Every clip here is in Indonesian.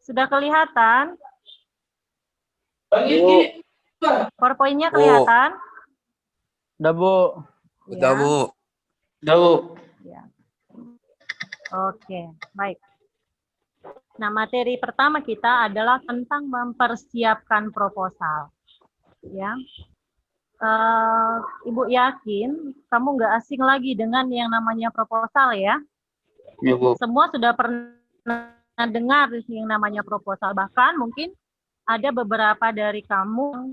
Sudah kelihatan? PowerPoint-nya Bu. kelihatan? Udah, Bu. Udah, Ya. Bu. Udah, Bu. Ya. Oke, baik. Nah, materi pertama kita adalah tentang mempersiapkan proposal. Ya, Ibu yakin kamu nggak asing lagi dengan yang namanya proposal ya? Ya, Bu. Semua sudah pernah dengar yang namanya proposal. Bahkan mungkin ada beberapa dari kamu yang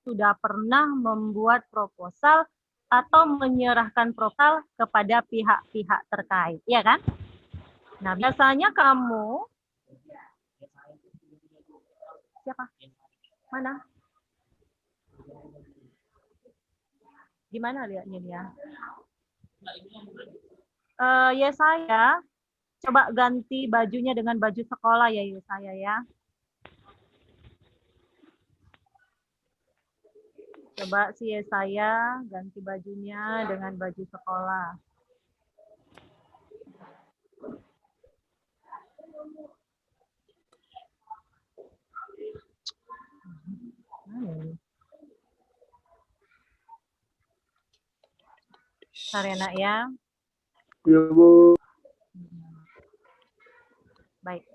sudah pernah membuat proposal atau menyerahkan proposal kepada pihak-pihak terkait, ya kan? Nah, biasanya kamu siapa? Mana? Gimana lihatnya dia? Ya saya coba ganti bajunya dengan baju sekolah ya saya ya. Coba sih ya saya ganti bajunya dengan baju sekolah. Bentar ya nak ya. Ya, Bu. Baik.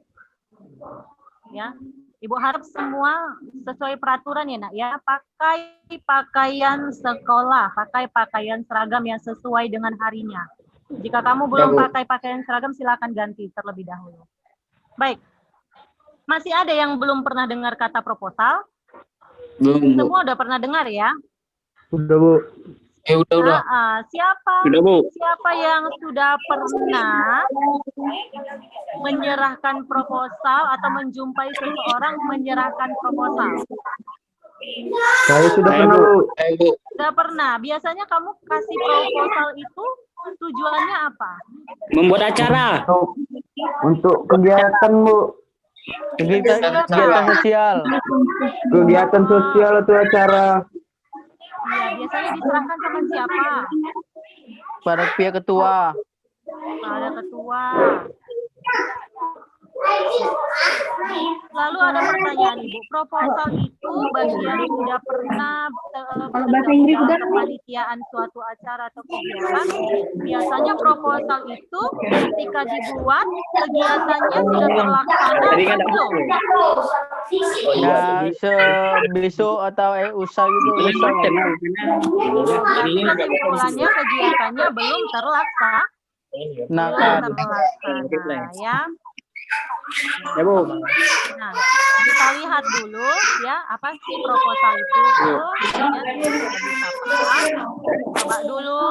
Ya. Ibu harap semua sesuai peraturan ya nak ya. Pakai pakaian sekolah, pakai pakaian seragam yang sesuai dengan harinya. Jika kamu belum pakai pakaian seragam silakan ganti terlebih dahulu. Baik. Masih ada yang belum pernah dengar kata proposal? Belum, Bu. Semua udah pernah dengar ya? Udah, Bu. Udah. Siapa Udah, Bu. siapa yang sudah pernah menyerahkan proposal atau menjumpai seseorang menyerahkan proposal? Saya sudah pernah, Bu. Sudah pernah. Biasanya kamu kasih proposal itu tujuannya apa? Membuat acara. Untuk kegiatan, Bu. Kegiatan sosial. Kegiatan sosial atau acara. Iya, biasanya diserahkan sama siapa? Pada pihak ketua. Ada ketua. Lalu ada pertanyaan Ibu, proposal itu bagi yang sudah pernah bergabung dalam kepanitiaan suatu acara atau kegiatan, biasanya proposal itu ketika dibuat kegiatannya sudah terlaksana belum? Ya, besok atau usah gitu. Usah. Berarti kesimpulannya kegiatannya belum terlaksana. Ya. Ya, Bu. Nah, kita lihat dulu ya apa sih proposal itu. Coba dulu.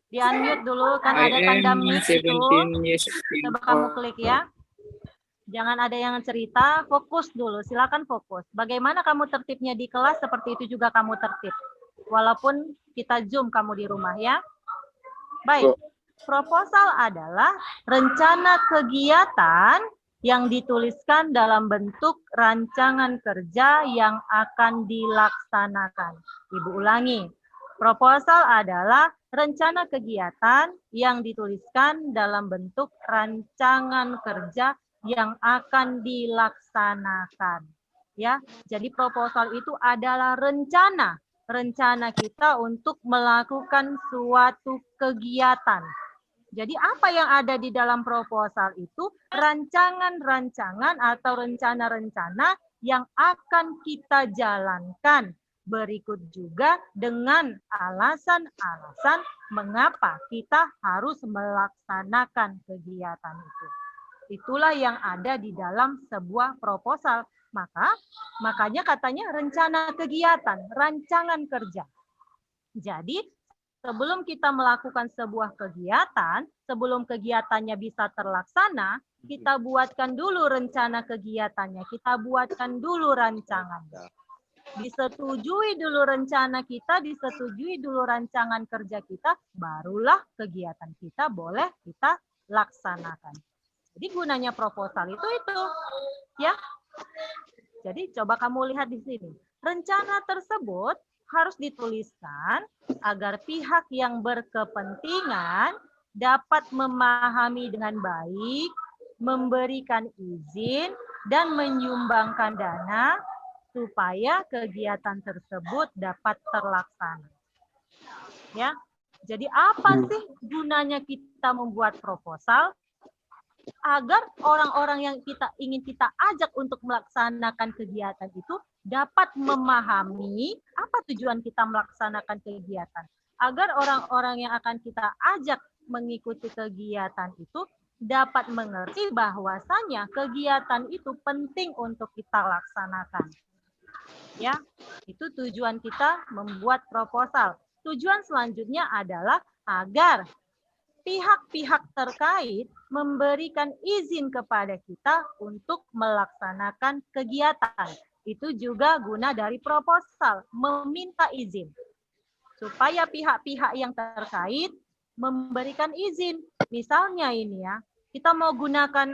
Di-unmute dulu kan ada tanda mic itu. Coba kamu klik ya. Jangan ada yang cerita, fokus dulu. Silakan fokus. Bagaimana kamu tertibnya di kelas, seperti itu juga kamu tertib. Walaupun kita Zoom kamu di rumah ya. Baik. Proposal adalah rencana kegiatan yang dituliskan dalam bentuk rancangan kerja yang akan dilaksanakan. Ibu ulangi. Proposal adalah rencana kegiatan yang dituliskan dalam bentuk rancangan kerja yang akan dilaksanakan. Ya, jadi proposal itu adalah rencana kita untuk melakukan suatu kegiatan. Jadi apa yang ada di dalam proposal itu rancangan-rancangan atau rencana-rencana yang akan kita jalankan. Berikut juga dengan alasan-alasan mengapa kita harus melaksanakan kegiatan itu. Itulah yang ada di dalam sebuah proposal. Makanya katanya rencana kegiatan, rancangan kerja. Jadi sebelum kita melakukan sebuah kegiatan, sebelum kegiatannya bisa terlaksana, kita buatkan dulu rencana kegiatannya, kita buatkan dulu rancangannya. Disetujui dulu rencana kita, disetujui dulu rancangan kerja kita, barulah kegiatan kita boleh kita laksanakan. Jadi gunanya proposal itu ya. Jadi coba kamu lihat di sini. Rencana tersebut harus dituliskan agar pihak yang berkepentingan dapat memahami dengan baik, memberikan izin, dan menyumbangkan dana supaya kegiatan tersebut dapat terlaksana. Ya, jadi apa sih gunanya kita membuat proposal? Agar orang-orang yang ingin kita ajak untuk melaksanakan kegiatan itu dapat memahami apa tujuan kita melaksanakan kegiatan. Agar orang-orang yang akan kita ajak mengikuti kegiatan itu dapat mengerti bahwasanya kegiatan itu penting untuk kita laksanakan. Ya, itu tujuan kita membuat proposal. Tujuan selanjutnya adalah agar pihak-pihak terkait memberikan izin kepada kita untuk melaksanakan kegiatan. Itu juga guna dari proposal, meminta izin. Supaya pihak-pihak yang terkait memberikan izin. Misalnya ini ya, kita mau gunakan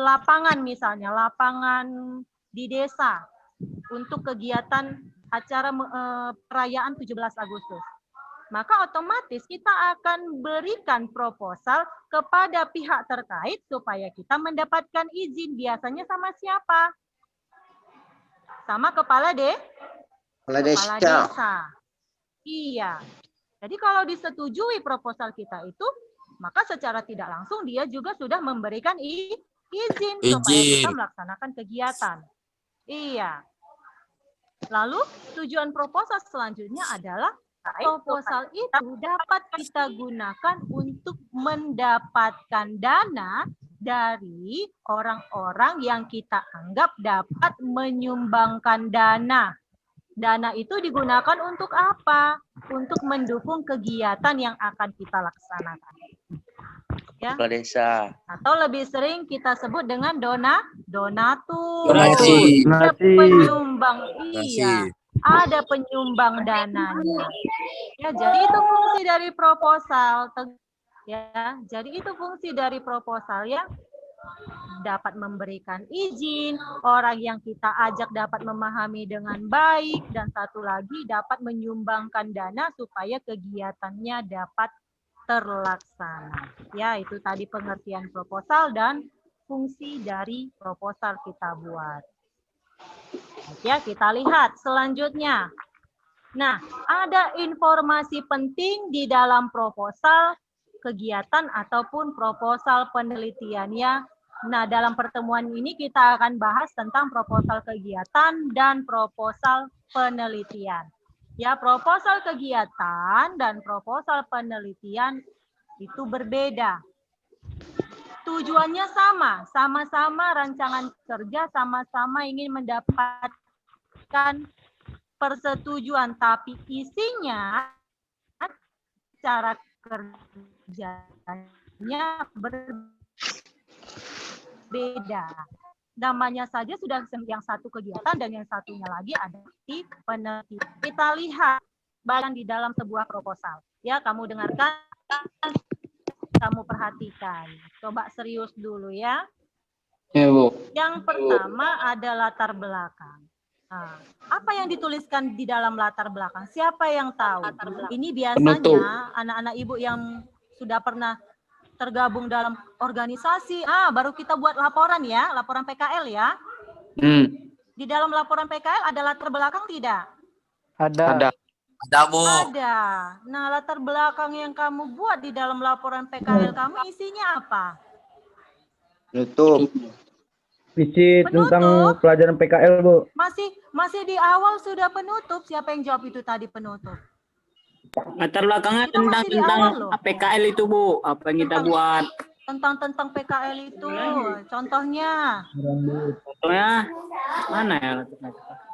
lapangan misalnya, lapangan di desa untuk kegiatan acara perayaan 17 Agustus. Maka otomatis kita akan berikan proposal kepada pihak terkait supaya kita mendapatkan izin. Biasanya sama siapa? Sama kepala desa. Iya. Jadi kalau disetujui proposal kita itu, maka secara tidak langsung dia juga sudah memberikan izin supaya kita melaksanakan kegiatan. Iya. Lalu tujuan proposal selanjutnya adalah proposal itu dapat kita gunakan untuk mendapatkan dana dari orang-orang yang kita anggap dapat menyumbangkan dana. Dana itu digunakan untuk apa? Untuk mendukung kegiatan yang akan kita laksanakan. Ya. Desa. Atau lebih sering kita sebut dengan donatur. Donasi. Penyumbang. Iya. Ada penyumbang dananya. Ya, jadi itu fungsi dari proposal. Ya, jadi itu fungsi dari proposal yang dapat memberikan izin, orang yang kita ajak dapat memahami dengan baik, dan satu lagi dapat menyumbangkan dana supaya kegiatannya dapat terlaksana. Ya, itu tadi pengertian proposal dan fungsi dari proposal kita buat. Ya, kita lihat selanjutnya. Nah, ada informasi penting di dalam proposal kegiatan ataupun proposal penelitiannya. Nah, dalam pertemuan ini kita akan bahas tentang proposal kegiatan dan proposal penelitian. Ya, proposal kegiatan dan proposal penelitian itu berbeda. Tujuannya sama-sama rancangan kerja, sama-sama ingin mendapatkan persetujuan, tapi isinya, cara kerjanya berbeda. Namanya saja sudah yang satu kegiatan dan yang satunya lagi ada di penelitian. Kita lihat bagian di dalam sebuah proposal. Ya, kamu dengarkan, kamu perhatikan. Coba serius dulu ya. Ya, Bu. Yang pertama ada latar belakang. Nah, apa yang dituliskan di dalam latar belakang? Siapa yang tahu? Ini biasanya anak-anak ibu yang sudah pernah tergabung dalam organisasi. Baru kita buat laporan ya, laporan PKL ya. Di dalam laporan PKL ada latar belakang tidak? Ada. Ada, Bu. Ada. Nah, latar belakang yang kamu buat di dalam laporan PKL kamu isinya apa? Penutup. Visi tentang pelajaran PKL, Bu. Masih di awal sudah penutup. Siapa yang jawab itu tadi penutup? Latar belakangnya Kita masih di tentang awal loh. PKL itu, Bu. Apa yang kita buat? Tentang PKL itu. Contohnya. Contohnya mana ya?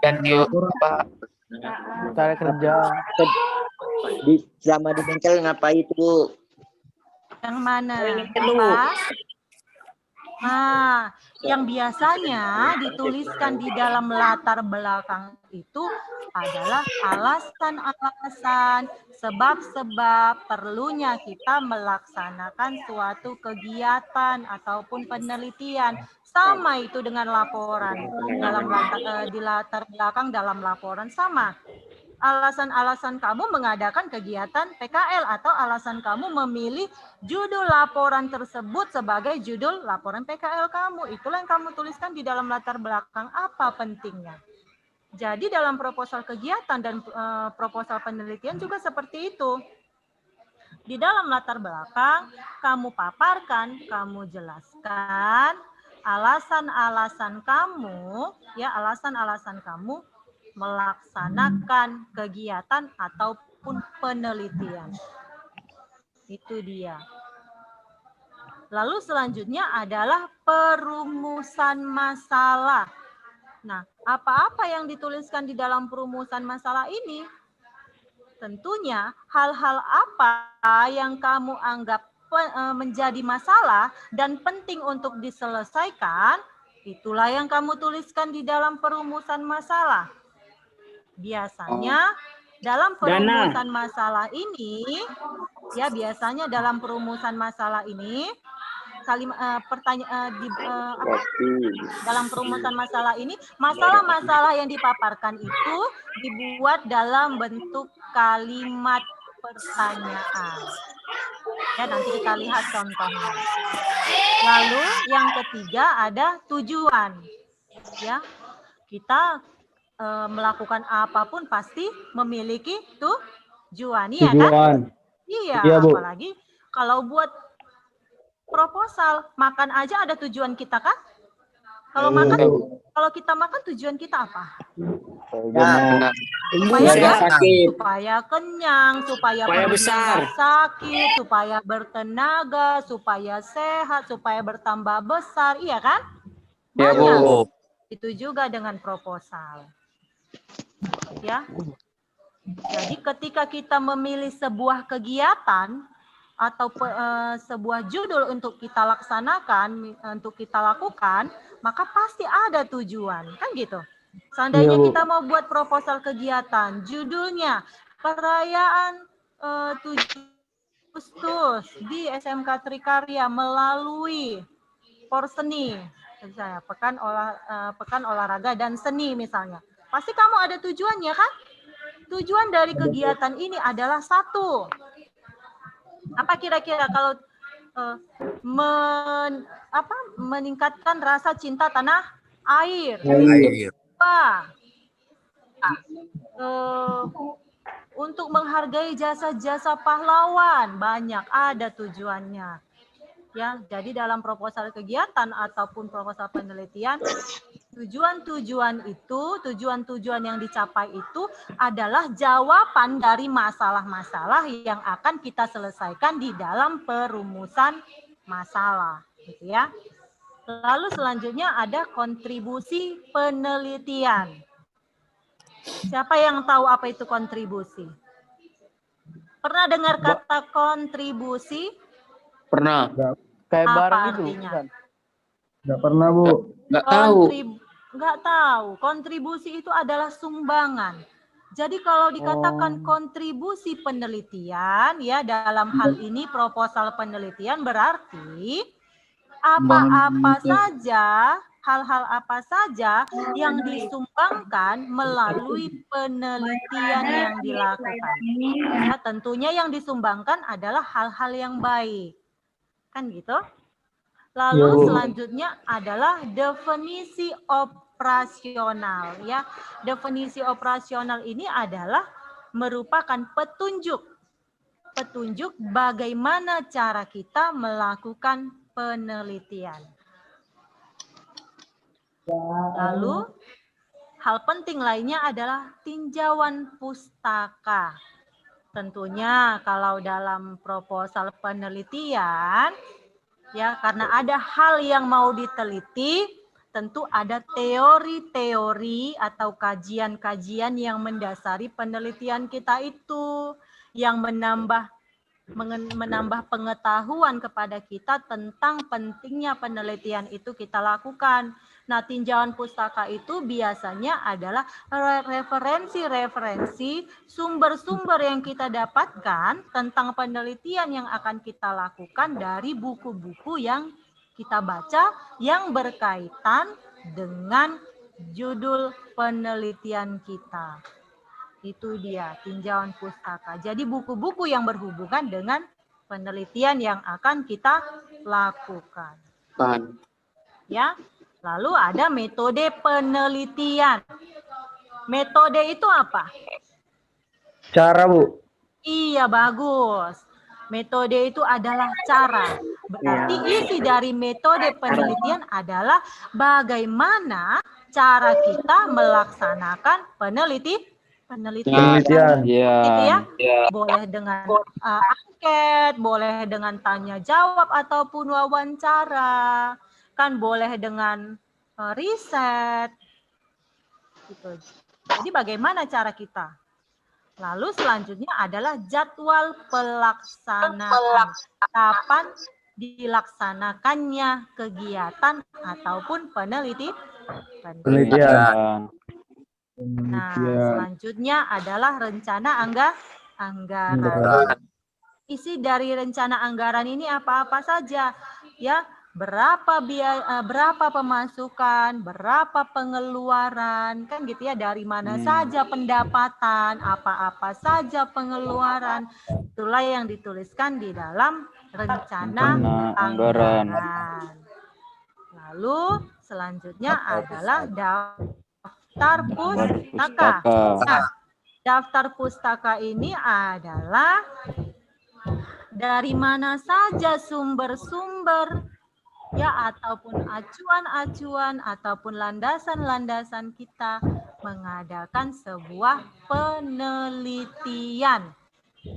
Dan di Pak Cara kerja. Selama di bengkel ngapain itu, Bu? Yang mana? Apa? Nah, yang biasanya dituliskan di dalam latar belakang itu adalah alasan-alasan, sebab-sebab perlunya kita melaksanakan suatu kegiatan ataupun penelitian. Sama itu dengan laporan. Di latar belakang dalam laporan sama. alasan-alasan kamu mengadakan kegiatan PKL atau alasan kamu memilih judul laporan tersebut sebagai judul laporan PKL kamu. Itulah yang kamu tuliskan di dalam latar belakang apa pentingnya. Jadi dalam proposal kegiatan dan proposal penelitian juga seperti itu. Di dalam latar belakang kamu paparkan, kamu jelaskan alasan-alasan kamu, ya alasan-alasan kamu melaksanakan kegiatan ataupun penelitian. Itu dia. Lalu selanjutnya adalah perumusan masalah. Nah, apa-apa yang dituliskan di dalam perumusan masalah ini? Tentunya hal-hal apa yang kamu anggap menjadi masalah dan penting untuk diselesaikan, itulah yang kamu tuliskan di dalam perumusan masalah. Biasanya dalam perumusan masalah ini, ya biasanya dalam perumusan masalah ini, dalam perumusan masalah ini, masalah-masalah yang dipaparkan itu dibuat dalam bentuk kalimat pertanyaan. Ya, nanti kita lihat contohnya. Lalu yang ketiga ada tujuan. Ya, kita melakukan apapun pasti memiliki tujuan, iya kan? Iya, apalagi kalau buat proposal, makan aja ada tujuan kita kan? Kalau makan, kalau kita makan tujuan kita apa? Supaya kenyang, supaya besar, sakit, supaya bertenaga, supaya sehat, supaya bertambah besar, iya kan? Ya, Bu. Itu juga dengan proposal. Ya. Jadi ketika kita memilih sebuah kegiatan atau sebuah judul untuk kita laksanakan, untuk kita lakukan, maka pasti ada tujuan, kan gitu. Seandainya kita mau buat proposal kegiatan, judulnya perayaan 7 Agustus di SMK Trikarya melalui Porseni, misalnya pekan olahraga dan seni misalnya. Pasti kamu ada tujuannya kan? Tujuan dari kegiatan ini adalah satu. Apa kira-kira kalau meningkatkan rasa cinta tanah air? Untuk menghargai jasa-jasa pahlawan, banyak ada tujuannya. Ya, jadi dalam proposal kegiatan ataupun proposal penelitian, tujuan-tujuan yang dicapai itu adalah jawaban dari masalah-masalah yang akan kita selesaikan di dalam perumusan masalah, gitu ya. Lalu selanjutnya ada kontribusi penelitian. Siapa yang tahu apa itu kontribusi? Pernah dengar kata kontribusi? Pernah. Kayak Apa barang itu artinya? kan? Nggak pernah, Bu. Nggak tahu. Nggak tahu. Kontribusi itu adalah sumbangan. Jadi kalau dikatakan kontribusi penelitian, ya dalam hal ini proposal penelitian berarti apa-apa saja, hal-hal apa saja yang disumbangkan melalui penelitian yang dilakukan. Ya, tentunya yang disumbangkan adalah hal-hal yang baik. Kan gitu? Lalu selanjutnya adalah definisi operasional, ya. Definisi operasional ini adalah merupakan petunjuk bagaimana cara kita melakukan penelitian. Lalu hal penting lainnya adalah tinjauan pustaka. Tentunya kalau dalam proposal penelitian, ya karena ada hal yang mau diteliti, tentu ada teori-teori atau kajian-kajian yang mendasari penelitian kita itu, yang menambah pengetahuan kepada kita tentang pentingnya penelitian itu kita lakukan. Nah, tinjauan pustaka itu biasanya adalah referensi-referensi, sumber-sumber yang kita dapatkan tentang penelitian yang akan kita lakukan dari buku-buku yang kita baca yang berkaitan dengan judul penelitian kita. Itu dia tinjauan pustaka. Jadi buku-buku yang berhubungan dengan penelitian yang akan kita lakukan. Kan. Ya. Lalu ada metode penelitian. Metode itu apa? Cara, Bu. Iya, bagus. Metode itu adalah cara. Berarti isi dari metode penelitian adalah bagaimana cara kita melaksanakan penelitian. Penelitian. Gitu ya. Boleh dengan angket, boleh dengan tanya jawab ataupun wawancara, kan boleh dengan riset. Gitu. Jadi bagaimana cara kita? Lalu selanjutnya adalah jadwal pelaksanaan. Kapan dilaksanakannya kegiatan ataupun penelitian. Nah, selanjutnya adalah rencana anggaran. Isi dari rencana anggaran ini apa-apa saja, ya. Berapa pemasukan, berapa pengeluaran, kan gitu ya, dari mana saja pendapatan, apa-apa saja pengeluaran. Itulah yang dituliskan di dalam rencana anggaran. Lalu selanjutnya adalah daftar pustaka. Nah, daftar pustaka ini adalah dari mana saja sumber-sumber, ya, ataupun acuan-acuan ataupun landasan-landasan kita mengadakan sebuah penelitian.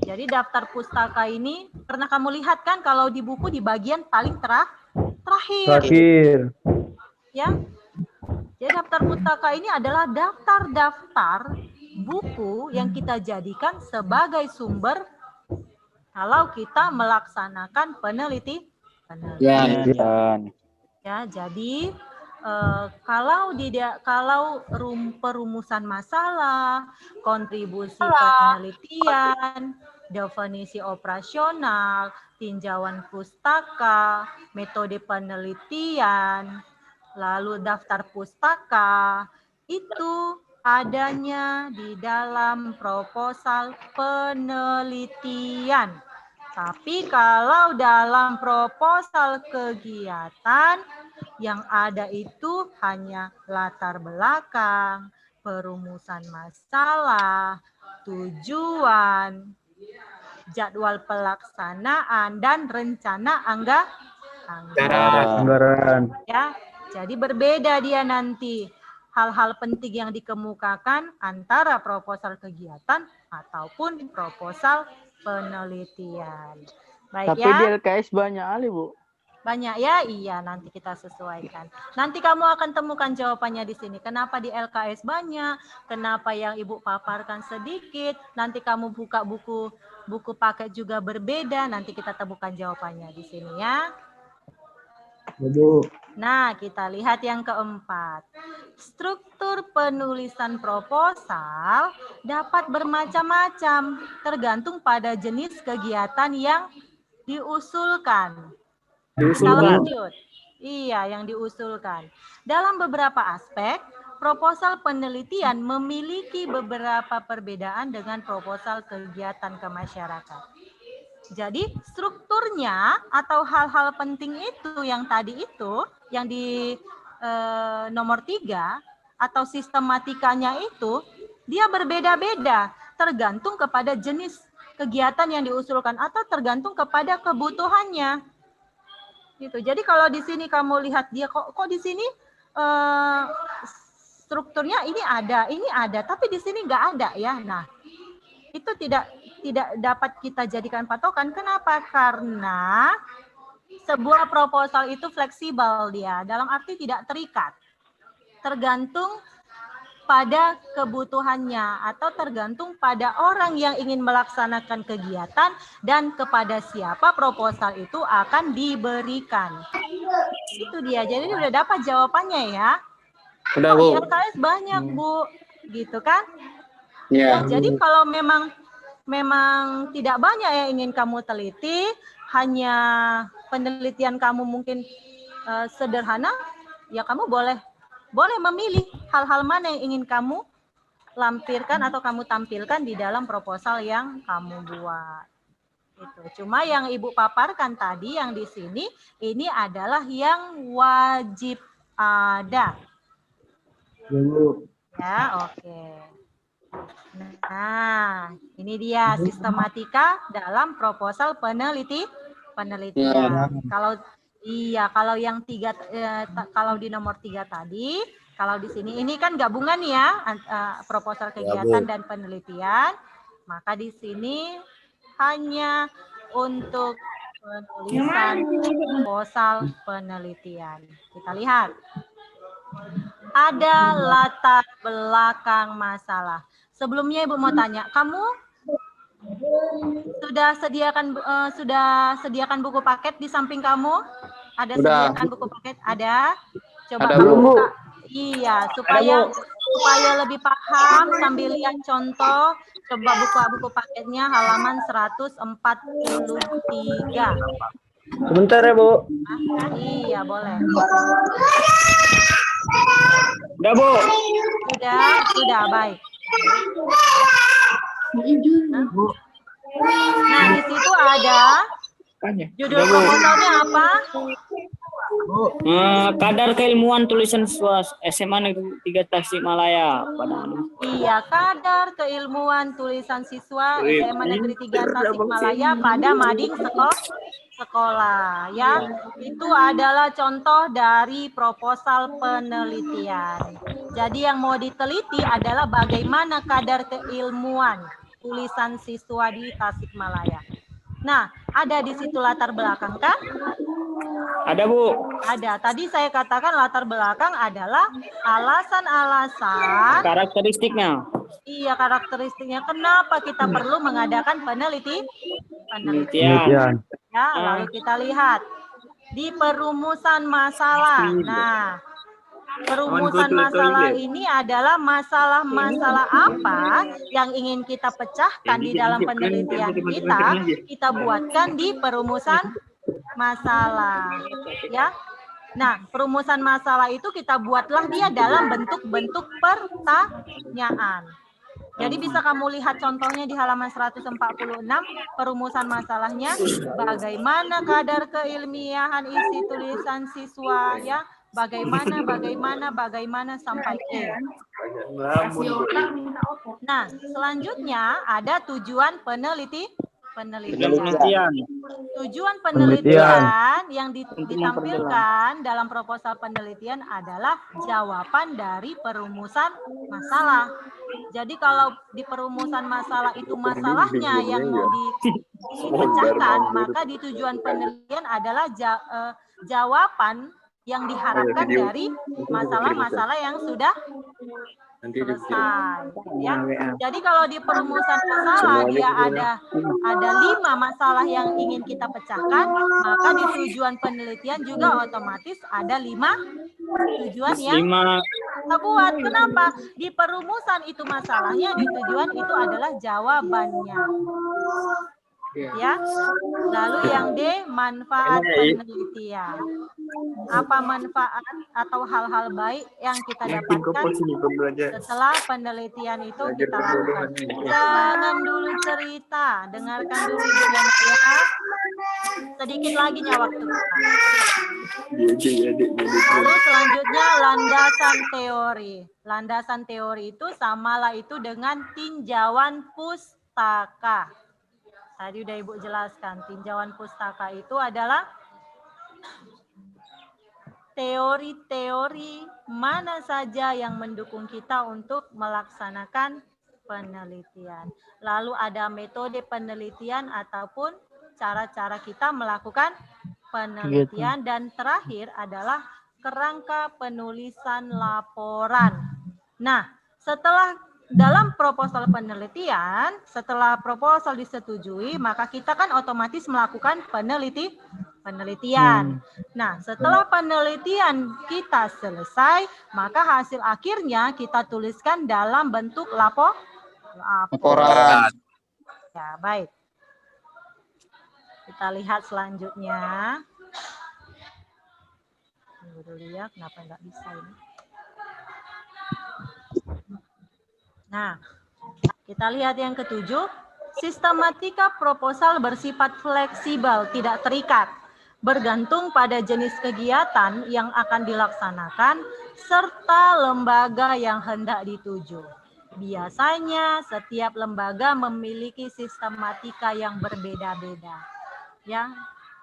Jadi daftar pustaka ini pernah kamu lihat kan kalau di buku di bagian paling terakhir. Ya. Jadi daftar pustaka ini adalah daftar-daftar buku yang kita jadikan sebagai sumber kalau kita melaksanakan penelitian. Ya, jadi kalau perumusan masalah, kontribusi penelitian, definisi operasional, tinjauan pustaka, metode penelitian, lalu daftar pustaka, itu adanya di dalam proposal penelitian. Tapi kalau dalam proposal kegiatan yang ada itu hanya latar belakang, perumusan masalah, tujuan, jadwal pelaksanaan, dan rencana anggaran. Ya, jadi berbeda dia nanti hal-hal penting yang dikemukakan antara proposal kegiatan ataupun proposal penelitian. Baik. Tapi di LKS banyak kali, Bu. Banyak ya? Iya, nanti kita sesuaikan. Nanti kamu akan temukan jawabannya di sini. Kenapa di LKS banyak? Kenapa yang Ibu paparkan sedikit? Nanti kamu buka buku paket juga berbeda. Nanti kita temukan jawabannya di sini ya. Nah, kita lihat yang keempat. Struktur penulisan proposal dapat bermacam-macam, tergantung pada jenis kegiatan yang diusulkan. Lanjut. Iya, yang diusulkan. Dalam beberapa aspek, proposal penelitian memiliki beberapa perbedaan dengan proposal kegiatan ke masyarakat. Jadi strukturnya atau hal-hal penting itu yang tadi itu, yang di nomor 3 atau sistematikanya itu, dia berbeda-beda tergantung kepada jenis kegiatan yang diusulkan atau tergantung kepada kebutuhannya. Gitu. Jadi kalau di sini kamu lihat dia kok di sini strukturnya ini ada, tapi di sini nggak ada ya. Nah, itu tidak dapat kita jadikan patokan. Kenapa? Karena sebuah proposal itu fleksibel dia, dalam arti tidak terikat. Tergantung pada kebutuhannya atau tergantung pada orang yang ingin melaksanakan kegiatan dan kepada siapa proposal itu akan diberikan. Itu dia. Jadi udah dapat jawabannya ya. Udah, Bu. LKS banyak, Bu. Gitu kan? Iya. Ya, jadi kalau memang tidak banyak yang ingin kamu teliti, hanya penelitian kamu mungkin sederhana, ya kamu boleh memilih hal-hal mana yang ingin kamu lampirkan atau kamu tampilkan di dalam proposal yang kamu buat. Itu. Cuma yang Ibu paparkan tadi yang di sini ini adalah yang wajib ada. Ya, Bu. Ya, oke. Nah, ini dia sistematika dalam proposal penelitian. Kalau yang kalau di nomor 3 tadi, kalau di sini ini kan gabungan ya proposal kegiatan dan penelitian, maka di sini hanya untuk penulisan proposal penelitian. Kita lihat. Ada latar belakang masalah. Sebelumnya Ibu mau tanya, kamu sudah sediakan buku paket di samping kamu? Ada Udah. sediakan buku paket? Ada? Coba Ada, kamu Bu. buka. Iya, supaya lebih paham sambil lihat contoh, coba buka buku paketnya halaman 143. Sebentar ya, Bu. Iya, boleh. Udah, Bu. Sudah, baik. Nah, di situ ada judul proposalnya apa? Kadar keilmuan tulisan siswa SMA Negeri 3 Tasikmalaya. Iya, kadar keilmuan tulisan siswa SMA Negeri 3 Tasikmalaya pada mading sekolah ya. Itu adalah contoh dari proposal penelitian. Jadi yang mau diteliti adalah bagaimana kadar keilmuan tulisan siswa di Tasikmalaya. Nah, ada di situ latar belakang kan? Ada, Bu. Ada. Tadi saya katakan latar belakang adalah alasan-alasan. Karakteristiknya. Iya, karakteristiknya. Kenapa kita perlu mengadakan penelitian? Ya, lalu kita lihat di perumusan masalah. Nah, perumusan masalah ini adalah masalah-masalah apa yang ingin kita pecahkan di dalam penelitian kita buatkan di perumusan masalah, ya. Nah, perumusan masalah itu kita buatlah dia dalam bentuk-bentuk pertanyaan. Jadi bisa kamu lihat contohnya di halaman 146, perumusan masalahnya, bagaimana kadar keilmiahan isi tulisan siswa, ya, bagaimana sampai E. Nah, selanjutnya ada tujuan penelitian. Tujuan penelitian yang ditampilkan dalam proposal penelitian adalah jawaban dari perumusan masalah. Jadi kalau di perumusan masalah itu masalahnya yang mau dipecahkan, maka di tujuan penelitian adalah jawaban yang diharapkan dari masalah-masalah yang sudah selesai. Ya. Jadi kalau di perumusan masalah dia ada 5 masalah yang ingin kita pecahkan, maka di tujuan penelitian juga otomatis ada 5 tujuan yang kita buat. Kenapa? Di perumusan itu masalahnya, di tujuan itu adalah jawabannya. Ya. Lalu yang D, manfaat penelitian. Apa manfaat atau hal-hal baik yang kita dapatkan setelah penelitian itu kita lakukan. Jangan dulu cerita, dengarkan dulu Ibu dan Ayah. Sedikit lagi waktu kita. Lalu selanjutnya landasan teori. Landasan teori itu samalah itu dengan tinjauan pustaka. Tadi udah Ibu jelaskan, tinjauan pustaka itu adalah teori-teori mana saja yang mendukung kita untuk melaksanakan penelitian. Lalu ada metode penelitian ataupun cara-cara kita melakukan penelitian. Dan terakhir adalah kerangka penulisan laporan. Nah, setelah dalam proposal penelitian, setelah proposal disetujui, maka kita kan otomatis melakukan penelitian. Nah, setelah penelitian kita selesai, maka hasil akhirnya kita tuliskan dalam bentuk laporan. Ya, baik. Kita lihat selanjutnya. Tunggu dulu ya, kenapa nggak bisa ini? Nah, kita lihat yang ketujuh. Sistematika proposal bersifat fleksibel, tidak terikat, bergantung pada jenis kegiatan yang akan dilaksanakan serta lembaga yang hendak dituju. Biasanya setiap lembaga memiliki sistematika yang berbeda-beda. Ya,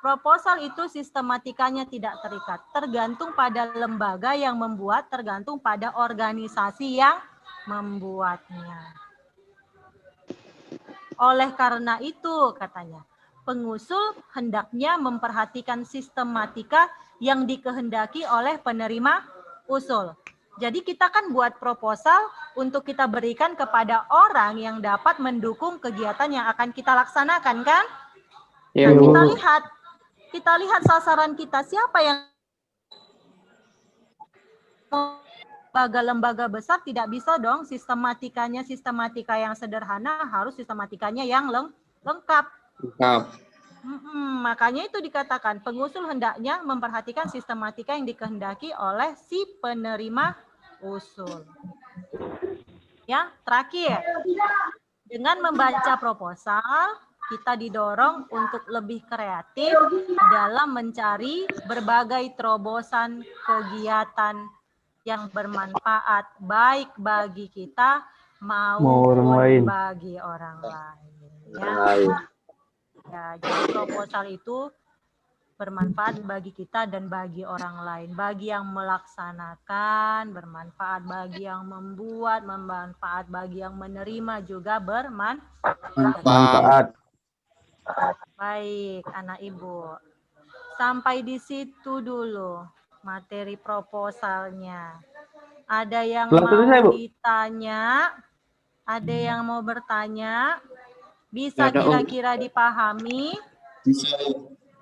proposal itu sistematikanya tidak terikat, tergantung pada lembaga yang membuat, tergantung pada organisasi yang membuatnya. Oleh karena itu, katanya, pengusul hendaknya memperhatikan sistematika yang dikehendaki oleh penerima usul. Jadi kita kan buat proposal untuk kita berikan kepada orang yang dapat mendukung kegiatan yang akan kita laksanakan, kan? Ya, Nah, Bu. kita lihat sasaran kita, siapa yang lembaga-lembaga besar tidak bisa dong sistematika yang sederhana, harus sistematikanya yang lengkap. Lengkap. Makanya itu dikatakan pengusul hendaknya memperhatikan sistematika yang dikehendaki oleh si penerima usul. Ya, terakhir. Dengan membaca proposal, kita didorong untuk lebih kreatif dalam mencari berbagai terobosan kegiatan yang bermanfaat baik bagi kita maupun bagi orang lain. Ya, jadi proposal itu bermanfaat bagi kita dan bagi orang lain. Bagi yang melaksanakan, bermanfaat bagi yang membuat, bermanfaat bagi yang menerima juga bermanfaat. Baik, anak ibu. Sampai di situ dulu materi proposalnya. Ada yang mau ditanya? Ada yang mau bertanya? Bisa kira-kira dipahami? Bisa.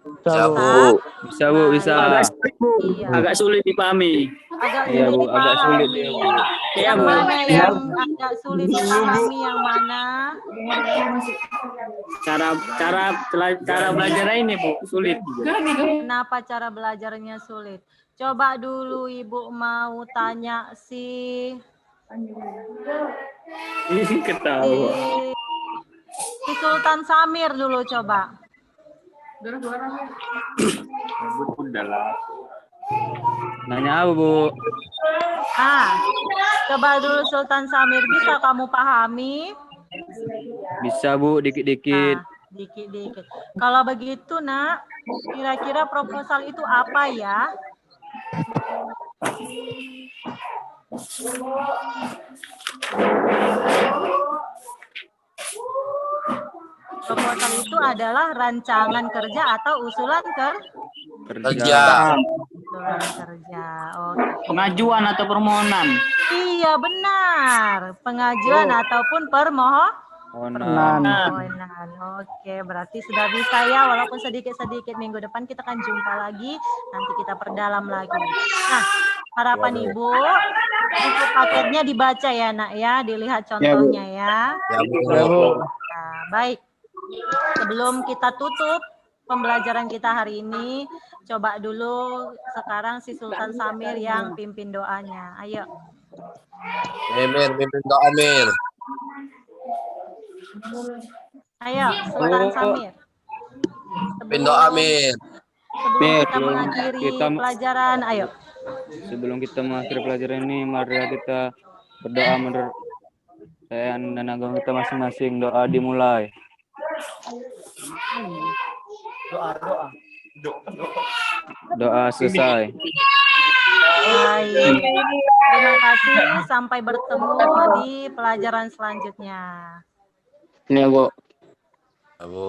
Bisa, Bu. Bisa, Bu, bisa. Iya. Agak sulit dipahami. Agak Iya, sulit Bu, agak sulit. dipahami. Iya, Yang Bu. mana yang agak sulit dipahami, yang mana? Cara belajar ini, Bu, sulit. Kenapa cara belajarnya sulit? Coba dulu Ibu mau tanya si Ketawa. Sultan Samir dulu coba. Nanya apa, Bu? Coba dulu Sultan Samir, bisa kamu pahami? Bisa, Bu, dikit-dikit. Dikit-dikit. Kalau begitu, Nak, kira-kira proposal itu apa ya? Proposal itu adalah rancangan kerja atau usulan Kerja. usulan kerja. Oke. Pengajuan atau permohonan? Iya, benar. Pengajuan ataupun permohonan. Oke, berarti sudah bisa ya, walaupun sedikit-sedikit. Minggu depan kita akan jumpa lagi, nanti kita perdalam lagi. Nah, harapan Ibu, buku paketnya dibaca ya, Nak ya, dilihat contohnya ya. Ya, Bu. Nah, baik. Sebelum kita tutup pembelajaran kita hari ini, coba dulu sekarang si Sultan Samir yang pimpin doanya. Ayo. Mir, pimpin doa, Mir. Ayo, Sultan Samir. Pimpin doa, Mir. Sebelum kita mengakhiri pelajaran, ayo. Sebelum kita mengakhiri pelajaran ini, mari kita berdoa menurut dan agama kita masing-masing. Doa dimulai. Doa selesai. Baik. Terima kasih. Sampai bertemu di pelajaran selanjutnya. Ini, Bu. Ya, Bu.